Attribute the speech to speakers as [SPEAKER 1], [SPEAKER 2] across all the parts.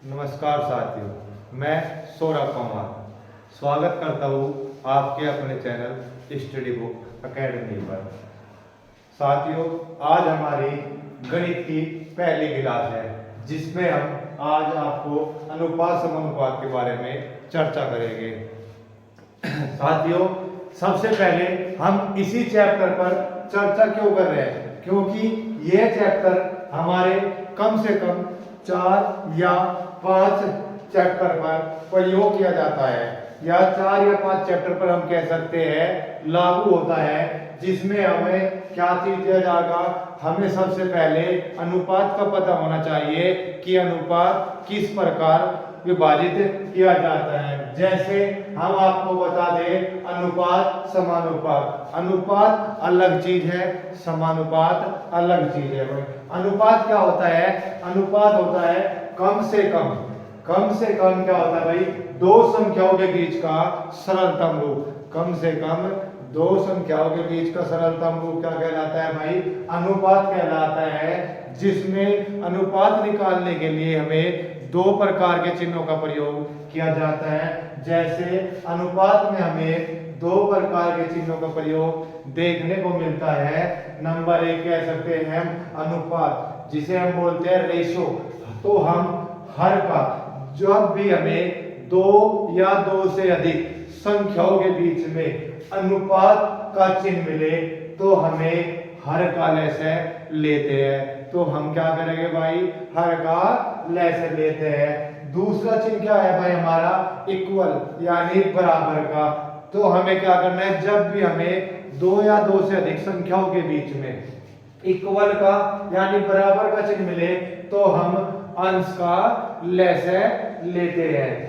[SPEAKER 1] नमस्कार साथियों, मैं सौरभ कुमार स्वागत करता हूँ आपके अपने चैनल स्टडी बुक एकेडमी पर। साथियों, आज हमारी गणित की पहली क्लास है जिसमें हम आज आपको अनुपात समानुपात के बारे में चर्चा करेंगे। साथियों, सबसे पहले हम इसी चैप्टर पर चर्चा क्यों कर रहे हैं, क्योंकि यह चैप्टर हमारे कम से कम 4 या 5 चैप्टर पर प्रयोग किया जाता है, या 4 या 5 चैप्टर पर हम कह सकते हैं लागू होता है, जिसमें हमें क्या चीज दिया जाएगा। हमें सबसे पहले अनुपात का पता होना चाहिए कि अनुपात किस प्रकार विभाजित किया जाता है। जैसे हम आपको बता दें अनुपात समानुपात, अनुपात अलग चीज है, समानुपात अलग चीज है। अनुपात क्या होता है? अनुपात होता है कम से कम क्या होता है भाई? दो संख्याओं के बीच का सरलतम रूप। कम से कम दो संख्याओं के बीच का सरलतम रूप क्या कहलाता है भाई? अनुपात कहलाता है। जिसमें अनुपात निकालने के लिए हमें दो प्रकार के चिन्हों का प्रयोग किया जाता है। जैसे अनुपात में हमें दो प्रकार के चिन्हों का प्रयोग देखने को मिलता है। नंबर 1 कह सकते हैं हम अनुपात, जिसे हम बोलते हैं रेशो। तो हम हर का जब भी हमें दो या दो से अधिक संख्याओं के बीच में अनुपात का चिन्ह मिले तो हमें हर का लैसे लेते हैं। तो हम क्या करेंगे भाई? हर का लैसे लेते हैं। दूसरा चिन्ह क्या है भाई हमारा? इक्वल, यानी बराबर का। तो हमें क्या करना है? जब भी हमें दो या दो से अधिक संख्याओं के बीच में इक्वल का यानी बराबर का चिन्ह मिले तो हम अंश का लैसे लेते हैं।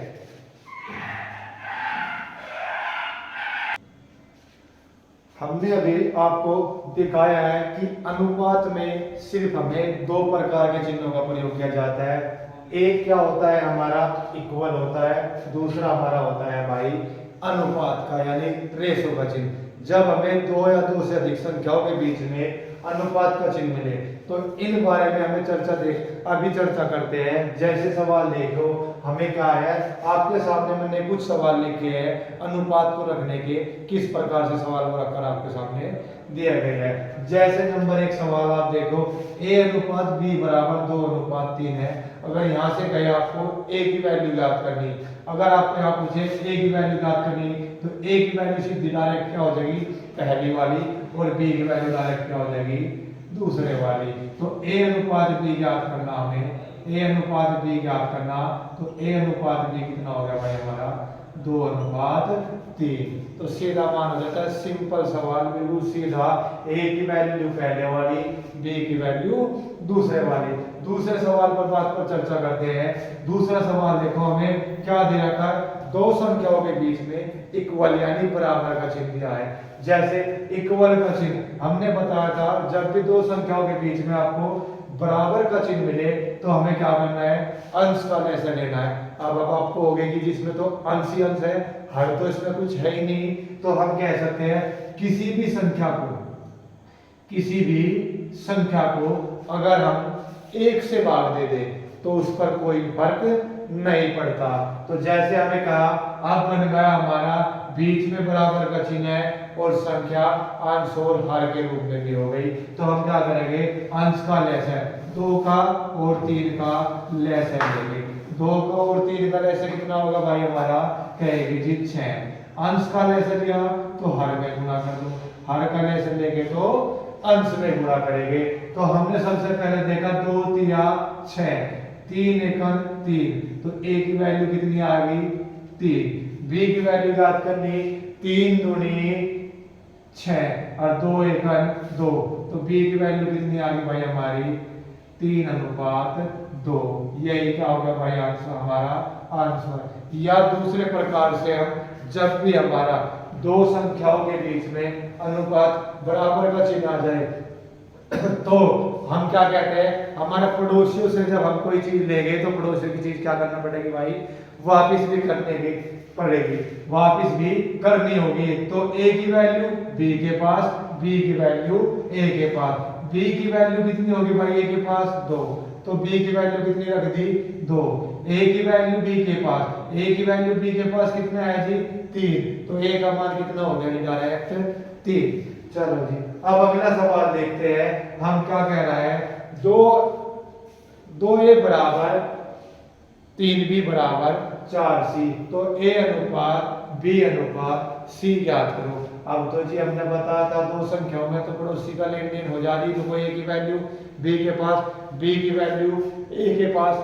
[SPEAKER 1] हमने अभी आपको दिखाया है कि अनुपात में सिर्फ हमें दो प्रकार के चिन्हों का प्रयोग किया जाता है। एक क्या होता है हमारा? इक्वल होता है। दूसरा हमारा होता है भाई अनुपात का यानी रेशो का चिन्ह। जब हमें दो या दो से अधिक संख्याओं के बीच में अनुपात का चिन्ह मिले तो इन बारे में हमें अभी चर्चा करते हैं। जैसे सवाल देखो, हमें क्या है, आपके सामने मैंने कुछ सवाल लिखे हैं अनुपात को रखने के, किस प्रकार से सवाल को रखकर आपके सामने दिया गया है। जैसे नंबर 1 सवाल आप देखो, a अनुपात b बराबर 2 अनुपात 3 है। अगर यहाँ से कहे आपको a की वैल्यू ज्ञात करनी, अगर आपको यहाँ पूछे a की वैल्यू ज्ञात करनी तो a की वैल्यू सीधी डायरेक्ट क्या हो जाएगी? पहली वाली, और b की वैल्यू डायरेक्ट क्या हो जाएगी? दूसरे वाली। तो a अनुपात b ज्ञात करना, हमें a अनुपात b ज्ञात करना, तो a अनुपात b कितना हो गया भाई हमारा? 2 अनुपात 3। तो सीधा मान हो जाता है, सिंपल सवाल, बिल्कुल सीधा। a की वैल्यू पहले वाली, b की वैल्यू दूसरे वाली। दूसरे सवाल पर बात पर चर्चा करते हैं। दूसरा सवाल देखो, हमें क्या दे रखा है? दो संख्याओं के बीच में इक्वल यानी बराबर का चिन्ह दिया है। जैसे इक्वल का चिन्ह हमने बताया था, जब भी दो संख्याओं के बीच में आपको बराबर का चिन्ह मिले तो हमें क्या करना है? अंश का लैसा लेना है। अब आपको हो गया कि जिसमें तो अंश ही अंश है, हर तो इसमें कुछ है ही नहीं, तो हम कह सकते हैं किसी भी संख्या को अगर हम 1 से भाग दे दें तो उस पर कोई फर्क नहीं पड़ता। तो जैसे हमें कहा, अब बन गया हमारा बीच में बराबर का चिन्ह है और संख्या अंश और हर के रूप में भी हो गई। तो हम क्या करेंगे? अंश का लैसा 2 का और 3 का लैसा लेंगे। 2 का और 3 का लैसा कितना होगा भाई हमारा? कहेगी जी 6। अंश का लैसा लिया तो हर में गुणा कर दो, हर का लैसा लेंगे तो अंश में गुणा करेंगे। तो हमने सबसे पहले देखा 2 तिया 6, 3 एकम 3, तो a की वैल्यू कितनी आ गई? 3। b की वैल्यू ज्ञात करनी, 3 दूनी 6 और 2 एकम 2, तो b की वैल्यू कितनी आ गई भाई हमारी? 3 अनुपात 2। यही क्या होगा भाई आंसर? हमारा आंसर। या दूसरे प्रकार से हम जब भी हमारा दो संख्याओं के बीच में अनुपात बराबर का चिन्ह आ जाए तो हम क्या कहते हैं? हमारे पड़ोसियों से जब हम कोई चीज लेंगे तो पड़ोसियों की चीज क्या करना पड़ेगी भाई? वापिस भी करने की पड़ेगी, वापिस भी करनी होगी। तो a की वैल्यू b के पास, b की वैल्यू a के पास। b की वैल्यू कितनी होगी भाई? a के पास 2, तो बी की वैल्यू कितनी रख दी 2। ए की वैल्यू बी के पास, ए की वैल्यू बी के पास कितना है जी 3, तो ए का मान कितना हो गया जी डायरेक्ट 3। चलो जी अब अगला सवाल देखते हैं, हम क्या कह रहा है, 2a बराबर 3b बराबर 4c, तो a अनुपात b अनुपात c ज्ञात करो। अब तो जी हमने बताया था दो संख्याओं में तो पड़ोसी का लेन देन हो जा रही, तो कोई a की वैल्यू b के पास, b की वैल्यू a के पास,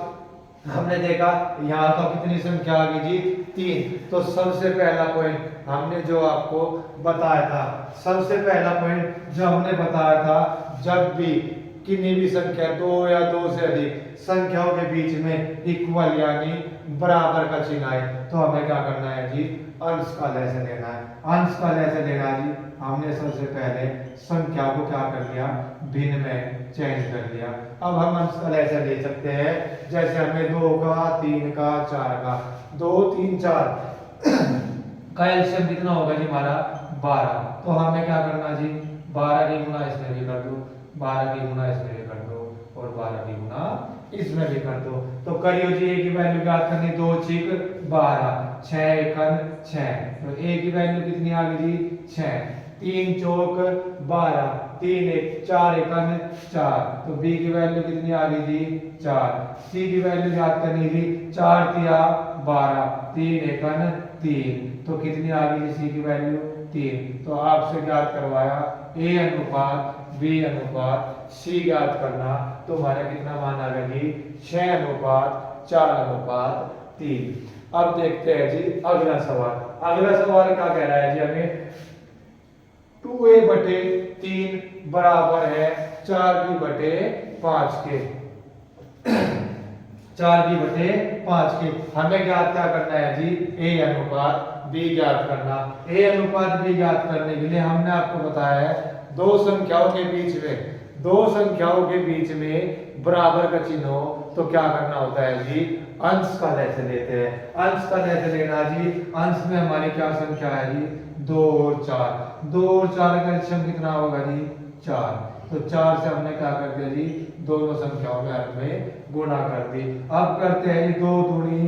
[SPEAKER 1] हमने देखा यहाँ तो कितनी संख्या आ गई जी 3। तो सबसे पहला पॉइंट हमने जो आपको बताया था, सबसे पहला पॉइंट जो हमने बताया था, जब भी किन्हीं भी संख्या 2 या 2 से अधिक संख्याओं के बीच में इक्वल यानी बराबर का चिन्ह आए तो हमें क्या करना है जी अंश का लय से लेना है। अंश का लय से लेना जी, हमने सबसे पहले संख्या को क्या कर लिया भिन्न में चेंज कर लिया। अब हम अंश का लय से ले सकते हैं, जैसे हमें 2 का 3 का 4 का 2 3 4 का एलसीएम कितना होगा जी हमारा 12। तो हमें क्या करना जी 12 की गुना इसमें भी कर दो, 12 की गुना इसमें भी कर दो और 12 की गुना इसमें भी कर दो। तो करियो जी a की वैल्यू ज्ञात करनी, 2 6 12, 6 एकन 6, तो a की वैल्यू कितनी आ गई जी 6, 3 चौक 12, 3 1 4 एकन 4, तो b की वैल्यू कितनी आ गई जी 4। c की वैल्यू ज्ञात करनी थी, 4 तिया 12, 3 एकन 3, तो कितनी आ गई जी c की वैल्यू 3। तो आपसे ज्ञात करवाया a अनुपात b अनुपात c ज्ञात करना, तो हमारा कितना मान आ गया जी 6 अनुपात 4 अनुपात 3। अब देखते हैं जी अगला सवाल। अगला सवाल क्या कह रहा है जी हमें 2a बटे 3 बराबर है 4b बटे 5 के 4b बटे 5 के। हमें ज्ञात क्या करना है जी a अनुपात b ज्ञात करना। a अनुपात b ज्ञात करने के लिए हमने आपको बताया है दो संख्याओं के बीच में, दो संख्याओं के बीच में बराबर का चिन्ह हो तो क्या करना होता है जी अंश का लय से लेते हैं। अंश का लय से लेना जी, अंश में हमारी क्या संख्या है जी 2 और 4, 2 और 4 का एलसीएम कितना होगा जी 4, तो 4 से हमने क्या कर दिया जी दोनों संख्याओं में हर में गुणा कर दी। अब करते हैं जी 2 दूनी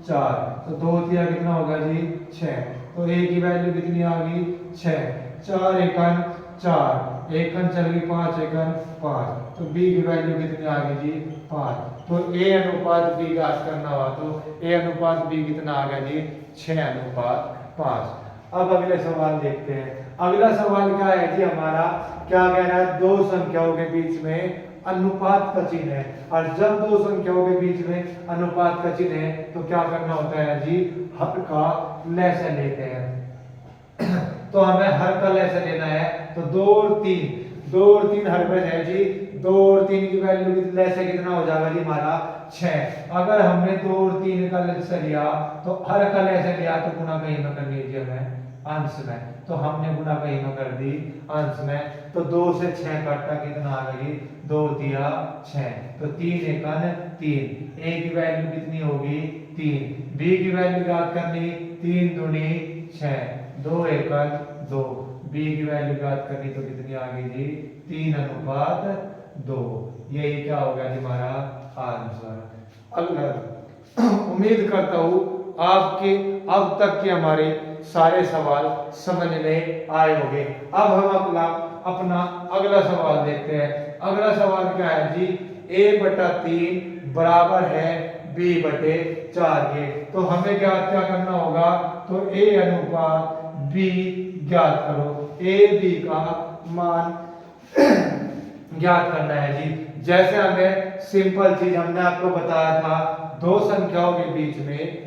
[SPEAKER 1] 4, तो 2 तिया कितना होगा जी 6, तो a की वैल्यू कितनी आ गई 6, 4 एकन 4, एकन चल गई 5 एकन 5, तो b की वैल्यू कितनी आ गई जी 5। तो a अनुपात b ज्ञात करना हुआ तो a अनुपात b कितना आ गया जी 6 अनुपात 5। अब अगले सवाल देखते हैं। अगला सवाल क्या है जी हमारा, क्या कह रहा है दो संख्याओं के बीच में अनुपात का चिन्ह है, और जब दो संख्याओं के बीच में अनुपात का चिन्ह है तो क्या करना होता है जी हर का लय से लेते हैं। तो हमें हर का लय से लेना है, तो 2 और 3 हर में है जी, 2 और 3 की वैल्यू लय से कितना हो जाएगा जी हमारा 6। अगर हमने 2 और 3 का लय से लिया तो हर का लय से लिया तो गुना कहीं में करनी है जी हमें अंश में, तो हमने गुना कहीं में कर दी अंश में। तो 2 से 6 काटा कितना आ गई 2 दिया 6, तो 3 एकन 3, a की वैल्यू कितनी होगी 3, b की वैल्यू ज्ञात करनी 3 दूनी 6, 2 एकन 2, b की वैल्यू ज्ञात करनी तो कितनी आ गई जी 3 अनुपात 2। यही क्या हो गया जी हमारा आंसर। अगला उम्मीद करता हूँ आपके अब तक के हमारे सारे सवाल समझ में आए होंगे। अब हम अपना अगला सवाल देखते हैं। अगला सवाल क्या है जी a बटा 3 बराबर है b बटे 4 के। तो हमें क्या करना होगा, तो a अनुपात b ज्ञात करो, a b का मान ज्ञात करना है जी। जैसे हमें सिंपल चीज हमने आपको बताया था, दो संख्याओं के बीच में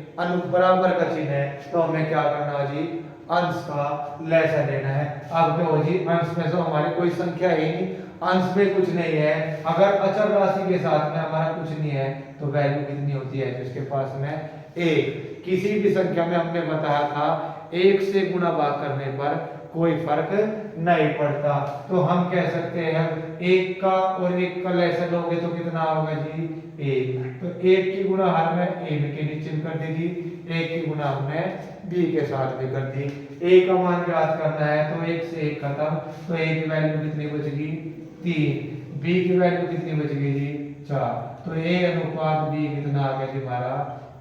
[SPEAKER 1] बराबर का चिन्ह है तो हमें क्या करना है जी अंश का लय से लेना है। अब देखो जी अंश में तो हमारी कोई संख्या ही नहीं, अंश में कुछ नहीं है। अगर अचर राशि के साथ में हमारा कुछ नहीं है तो वैल्यू कितनी होती है जिसके पास में 1। किसी भी संख्या में हमने बताया था 1 से गुणा भाग करने पर कोई फर्क नहीं पड़ता। तो हम कह सकते हैं 1 का और 1 का लय से लोगे तो कितना होगा जी 1, तो 1 की गुणा हर में a के नीचे कर दी, 1 की गुणा हमने b के साथ भी कर दी। a का मान ज्ञात करना है तो 1 से 1 खत्म, तो a की वैल्यू कितनी बचेगी 3, b की वैल्यू कितनी बचेगी जी 4। तो a अनुपात b कितना आ गया जी हमारा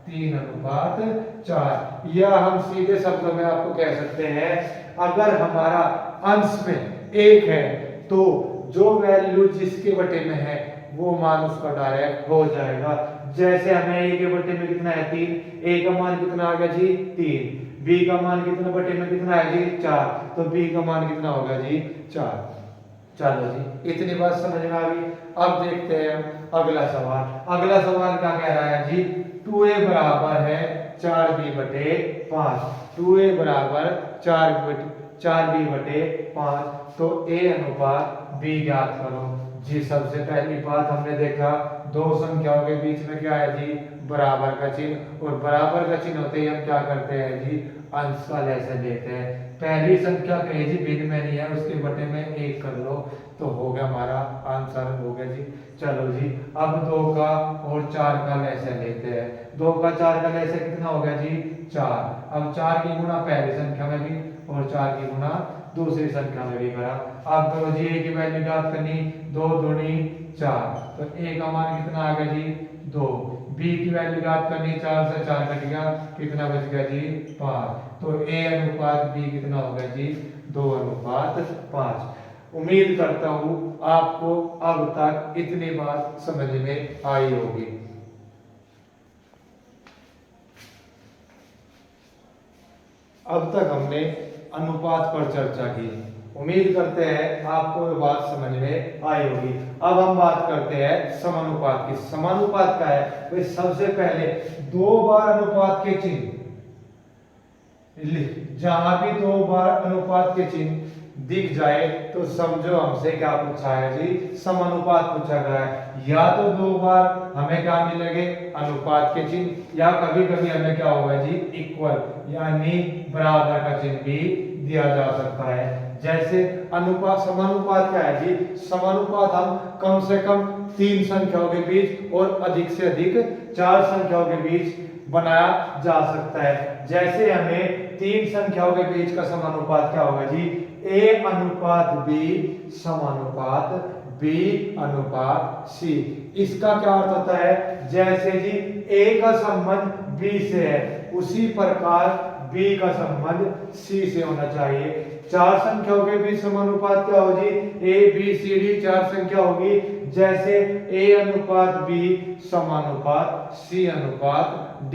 [SPEAKER 1] 3:4। या हम सीधे शब्दों में आपको कह सकते हैं, अगर हमारा अंश में एक है तो जो वैल्यू जिसके बटे में है वो मान उसका डायरेक्ट हो जाएगा। जैसे हमें a के बटे में कितना है 3, a का मान कितना आ गया जी 3, b का मान कितना बटे में कितना है जी 4, तो b का मान कितना होगा जी 4। चलो जी इतनी बात समझ में आ गई। अब देखते हैं हम अगला सवाल। अगला सवाल क्या कह रहा है जी 2a बराबर है 4b बटे 5। 2a बराबर 4b बटे 5, तो a अनुपात b ज्ञात करो जी। सबसे पहली बात हमने देखा दो संख्याओं के बीच में क्या है जी बराबर का चिन्ह, और बराबर का चिन्ह होते ही हम क्या करते हैं जी अंश का लहज़ा लेते हैं। पहली संख्या कहीं जी भिन्न में नहीं है, उसके बटे में 1 कर लो तो हो गया हमारा आंसर हो गया जी। चलो जी अब 2 का और 4 का लहज़ा लेते हैं। 2 का 4 का लहज़ा कितना हो गया जी 4। अब 4 की गुणा पहली संख्या में भी और 4 की गुणा दूसरी संख्या में भी करा। अब तो जी a की वैल्यू ज्ञात करनी, 2 दूनी 4, तो a का मान कितना आ गया जी 2। b की वैल्यू ज्ञात करनी, 4 से 4 कट गया, कितना बच गया जी 5, तो a अनुपात b कितना हो गया जी 2:5। उम्मीद करता हूँ आपको अब तक इतनी बात समझ में आई होगी। अब तक हमने अनुपात पर चर्चा की, उम्मीद करते हैं आपको ये बात समझ में आई होगी। अब हम बात करते हैं समानुपात की। समानुपात क्या है भाई? सबसे पहले 2 बार अनुपात के चिन्ह, जहां भी 2 बार अनुपात के चिन्ह दिख जाए तो समझो हमसे क्या पूछा है जी समानुपात पूछा गया है। या तो 2 बार हमें क्या मिलेंगे अनुपात के चिन्ह, या कभी कभी हमें क्या होगा जी इक्वल यानी बराबर का चिन्ह भी दिया जा सकता है। जैसे अनुपात समानुपात क्या है जी? समानुपात हम कम से कम 3 संख्याओं के बीच और अधिक से अधिक 4 संख्याओं के बीच बनाया जा सकता है। जैसे हमें 3 संख्याओं के बीच का समानुपात क्या होगा जी? a अनुपात b समानुपात b अनुपात c। इसका क्या अर्थ होता है? जैसे जी a का संबंध b से है उसी प्रकार b का संबंध c से होना चाहिए। 4 संख्याओं के बीच समानुपात क्या हो जी? a b c d 4 संख्या होगी। जैसे a अनुपात b समानुपात c अनुपात d।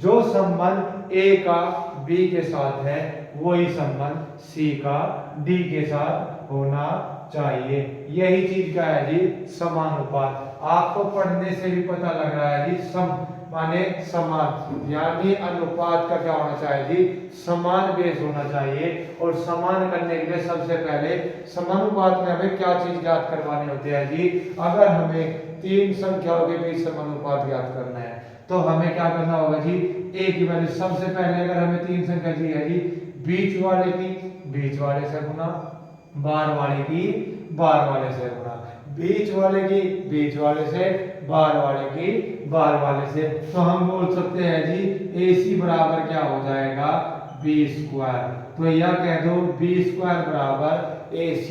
[SPEAKER 1] जो संबंध a का b के साथ है वही संबंध c का d के साथ होना चाहिए। यही चीज क्या है जी? समानुपात। आपको पढ़ने से भी पता लग रहा है जी सम माने समान, यानी अनुपात का क्या होना चाहिए जी? समान बेस होना चाहिए। और समान करने के लिए सबसे पहले समानुपात में हमें क्या चीज ज्ञात करवानी होती है जी? अगर हमें 3 संख्याओं के बीच समानुपात ज्ञात करना है तो हमें क्या करना होगा जी? a की वैल्यू सबसे पहले अगर हमें 3 संख्या दी है जी बीच वाले की बीच वाले से गुना, बाहर वाले की बाहर वाले से गुना, बीच वाले की बीच वाले से, बाहर वाले की बाहर वाले से, तो हम बोल सकते हैं जी AC बराबर क्या हो जाएगा? b square. तो यह कह दो b स्क्वायर बराबर AC।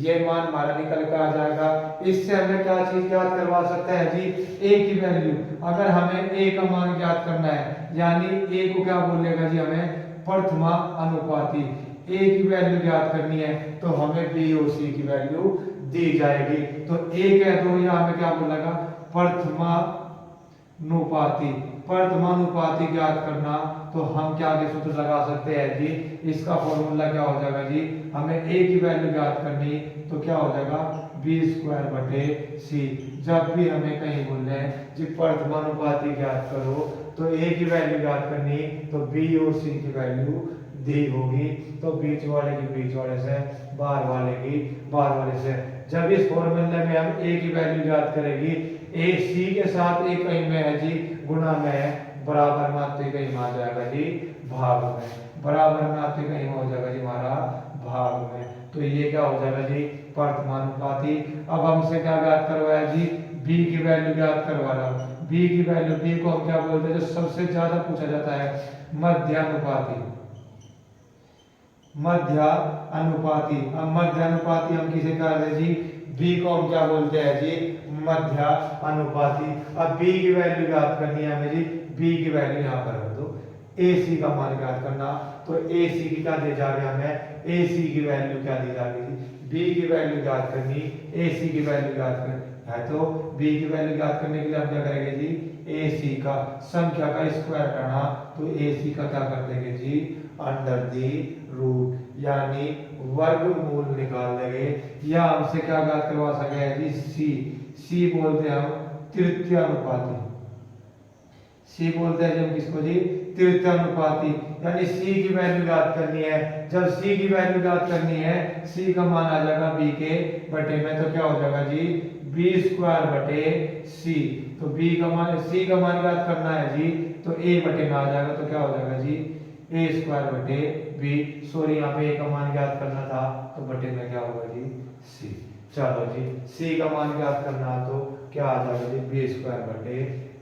[SPEAKER 1] ये मान हमारा निकल कर आ जाएगा। इससे हमें क्या चीज ज्ञात करवा सकते हैं जी? a की वैल्यू। अगर हमें a का मान ज्ञात करना है यानी a को क्या बोलेगा जी? हमें प्रथमा अनुपाती a की वैल्यू ज्ञात करनी है तो हमें b और c की वैल्यू दी जाएगी। तो a कह दो या हमें क्या बोलेगा? प्रथमानुपाती। प्रथमानुपाती ज्ञात करना तो हम क्या के सूत्र लगा सकते हैं जी? इसका फॉर्मूला क्या हो जाएगा जी? हमें a की वैल्यू ज्ञात करनी तो क्या हो जाएगा? b स्क्वायर बटे c। जब भी हमें कहीं बोल रहे हैं जी प्रथमानुपाती ज्ञात करो तो a की वैल्यू ज्ञात करनी तो b और c की वैल्यू दी होगी। तो बीच वाले की बीच वाले से, बाहर वाले की बाहर वाले से। जब इस फॉर्मूले में हम a की वैल्यू ज्ञात करेगी, a c के साथ a कहीं में है जी गुणा में है, बराबर मात्रा कहीं में आ जाएगा जी भाग में, बराबर मात्रा कहीं में हो जाएगा जी हमारा भाग में। तो ये क्या हो जाएगा जी? प्रथमानुपाती। अब हमसे क्या ज्ञात करवाया जी? b की वैल्यू ज्ञात करवा रहा हूं। b की वैल्यू, b को हम क्या बोलते हैं जो सबसे ज्यादा पूछा जाता है? मध्यानुपाती। मध्यानुपाती। अब मध्यानुपाती हम किसे कह रहे हैं जी? b को हम क्या बोलते हैं जी? मध्य अनुपाती। अब बी की वैल्यू ज्ञात करनी है हमें जी, बी की वैल्यू यहाँ पर रख दो, ए सी का मान ज्ञात करना। तो ए सी की क्या दे जाएगा हमें, ए सी की वैल्यू क्या दी जाएगी, बी की वैल्यू ज्ञात करनी, ए सी की वैल्यू ज्ञात करनी है। तो बी की वैल्यू ज्ञात करने के लिए हम क्या करेंगे जी, ए सी का संख्या का स्क्वायर करना। तो ए सी का क्या कर देंगे जी, अंडर दी रूट, यानी वर्गमूल निकाल देंगे। या हमसे क्या ज्ञात करवा सके जी, सी, सी बोलते हैं हम तृतीयानुपाती, सी बोलते हैं जब किसको जी, तृतीयानुपाती, यानी सी की वैल्यू ज्ञात करनी है। जब सी की वैल्यू ज्ञात करनी है, सी का मान आ जाएगा बी के बटे में, तो क्या हो जाएगा जी, बी स्क्वायर बटे सी। तो बी का मान, सी का मान ज्ञात करना है जी, तो ए बटे में आ जाएगा, तो क्या हो जाएगा जी, ए स्क्वायर बटे बी। सॉरी यहाँ पे ए का मान ज्ञात करना था, तो बटे में क्या होगा जी, सी। चलो जी, सी का मान ज्ञात करना तो क्या आ जाएगा जी, बी स्क्वायर बटे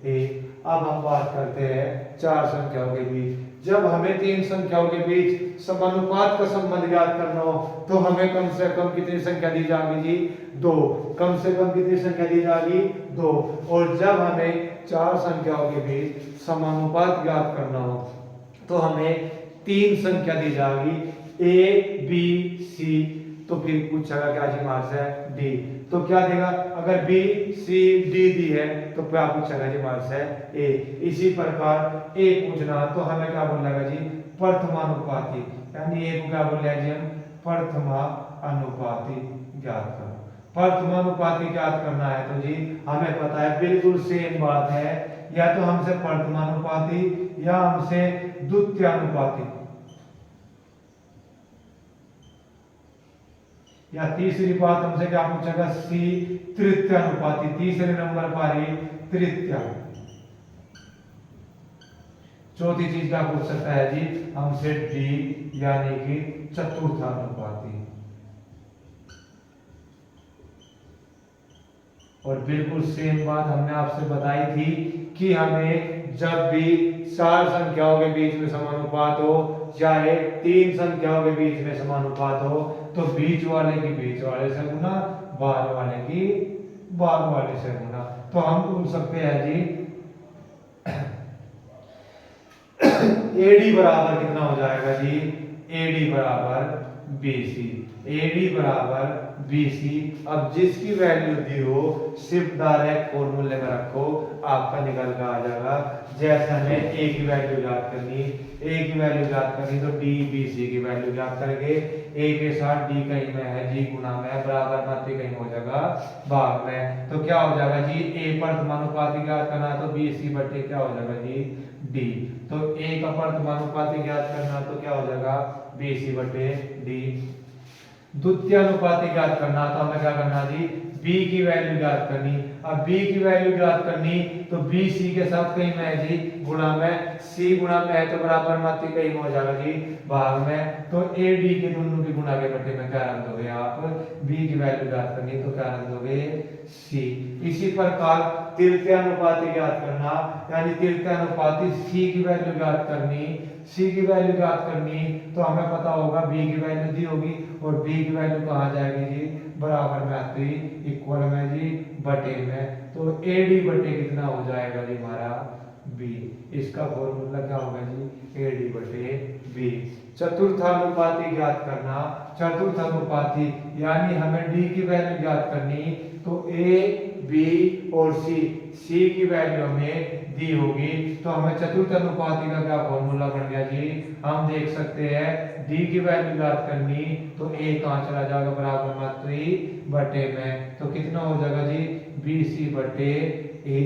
[SPEAKER 1] ए। अब हम बात करते हैं चार संख्याओं के बीच। जब हमें तीन संख्याओं के बीच समानुपात का संबंध ज्ञात करना हो, तो हमें कम से कम कितनी संख्या दी जाएगी जी, दो। कम से कम कितनी संख्या दी जाएगी, दो। और जब हमें चार संख्याओं के बीच समानुपात ज्ञात करना हो, तो हमें तीन संख्या दी जाएगी, ए बी सी। तो फिर पूछेगा क्या जी, मार्क्स है डी। तो क्या देगा, अगर बी सी डी दी है तो क्या पूछेगा जी, मार्क्स है ए। इसी प्रकार ए पूछना तो हमें क्या बोलेगा जी, प्रथमानुपाती, यानी ए को क्या बोलेगा जी हम, प्रथमानुपाती ज्ञात करो। प्रथमानुपाती ज्ञात करना है तो जी हमें पता है बिल्कुल सेम बात है, या तो हमसे प्रथमानुपाती या हमसे द्वितीयानुपाती, या तीसरी बात हमसे क्या पूछेगा, सी तृतीयानुपाती, तीसरे नंबर पर ही तृतीया। चौथी चीज क्या पूछ सकता है जी हमसे, डी, यानी कि चतुर्थानुपाती। और बिल्कुल सेम बात हमने आपसे बताई थी कि हमें जब भी चार संख्याओं के बीच में समानुपात हो, चाहे तीन संख्याओं के बीच में समानुपात हो, तो बीच वाले की बीच वाले से गुना, बाद वाले की बाद वाले से गुना। तो हम बोल सकते हैं जी एडी बराबर कितना हो जाएगा जी, एडी बराबर बीसी, एडी बराबर बीसी। अब जिसकी वैल्यू दी हो सिर्फ डायरेक्ट फॉर्मूले में रखो, आपका निकल कर आ जाएगा। जैसे हमें ए की वैल्यू ज्ञात करनी, ए की वैल्यू ज्ञात करनी तो डी बी सी की वैल्यू ज्ञात करेंगे। ए के साथ डी कहीं में है, जी गुना में है, बराबर मात्रा कहीं हो जाएगा भाग में। तो क्या हो जाएगा जी, ए पर समानुपाती ज्ञात करना है तो बी सी बटे क्या हो जाएगा जी, डी। तो ए का पर समानुपाती ज्ञात करना तो क्या हो जाएगा, बी सी बटे डी। द्वितीयानुपाती ज्ञात करना तो हमें क्या करना जी, b की वैल्यू ज्ञात करनी। अब b की वैल्यू ज्ञात करनी तो b c के साथ कहीं में है जी गुणा में, c गुणा में है तो बराबर मात्रा कहीं में हो जाएगा जी भाग में। तो a d के दोनों की गुणा के बटे में क्या रख दोगे आप, b की वैल्यू ज्ञात करनी तो क्या रख दोगे, c। इसी प्रकार तृतीयानुपाती ज्ञात करना, यानी तृतीयानुपाती c की वैल्यू ज्ञात करनी, c की वैल्यू ज्ञात करनी तो हमें पता होगा b की वैल्यू दी होगी, और b की वैल्यू कहाँ जाएगी जी, बराबर में आती इक्वल में जी बटे में। तो एडी बटे कितना हो जाएगा जी हमारा b। इसका फॉर्मूला क्या होगा जी, एडी बटे b। चतुर्थानुपाती ज्ञात करना, चतुर्थानुपाती यानी हमें d की वैल्यू ज्ञात करनी तो a b और c की वैल्यू हमें दी होगी, तो हमें चतुर्थानुपाती का क्या फॉर्मूला बन गया जी, हम देख सकते हैं d की वैल्यू ज्ञात करनी तो a कहाँ चला जाएगा, बराबर मात्रा बटे में। तो कितना हो जाएगा जी, bc बटे a।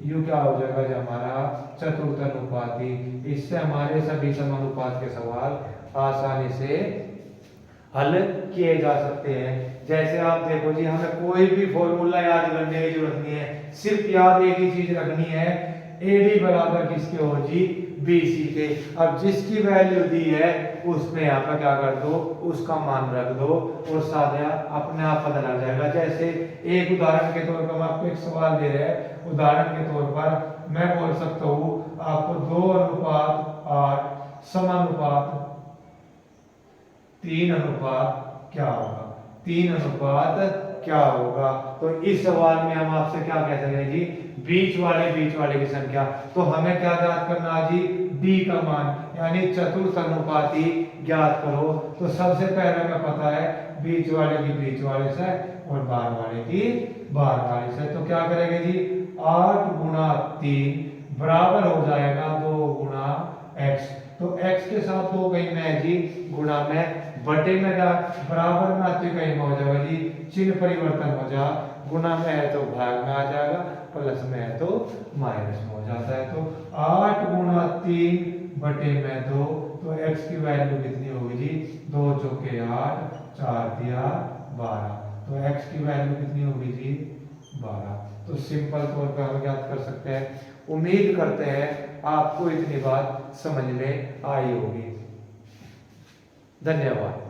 [SPEAKER 1] यू क्या हो जाएगा जी हमारा चतुर्थानुपाती। इससे हमारे सभी समानुपात के सवाल आसानी से हल किए जा सकते हैं। जैसे आप देखो जी, हमें कोई भी फॉर्मूला याद करने की जरूरत नहीं है, सिर्फ याद एक ही चीज रखनी है, एडी बराबर किसके हो जी, बीसी के। अब जिसकी वैल्यू दी है उसमें यहाँ पर क्या कर दो, उसका मान रख दो और साधा अपने आप पता लग जाएगा। जैसे एक उदाहरण के तौर पर हम आपको एक सवाल दे रहे हैं, उदाहरण के तौर पर मैं बोल सकता हूँ आपको 2:8 समानुपात 3 अनुपात क्या होगा, 3 अनुपात क्या होगा। तो इस सवाल में हम आपसे क्या कह सकते हैं जी, बीच वाले की संख्या। तो हमें क्या ज्ञात करना है जी, d का मान, यानी चतुर्थ अनुपाती ज्ञात करो। तो सबसे पहले हमें पता है बीच वाले की बीच वाले से और बाहर वाले की बाहर वाले से। तो क्या करेंगे जी, 8 गुणा 3 बराबर हो जाएगा 2 गुणा x। तो x के साथ 2 कहीं में है जी, गुणा में बटे में बराबर में आते कहीं में हो जाएगा जी, चिन्ह परिवर्तन हो जा, गुणा में है तो भाग में आ जाएगा, प्लस में है तो माइनस में हो जाता है। तो 8 गुणा 3 बटे में 2, तो x की वैल्यू कितनी होगी जी, 2 चौके 8, 4 दिया 12। तो x की वैल्यू कितनी होगी जी, 12। तो सिंपल तौर पर हम ज्ञात कर सकते हैं। उम्मीद करते हैं आपको इतनी बात समझ में आई होगी। धन्यवाद।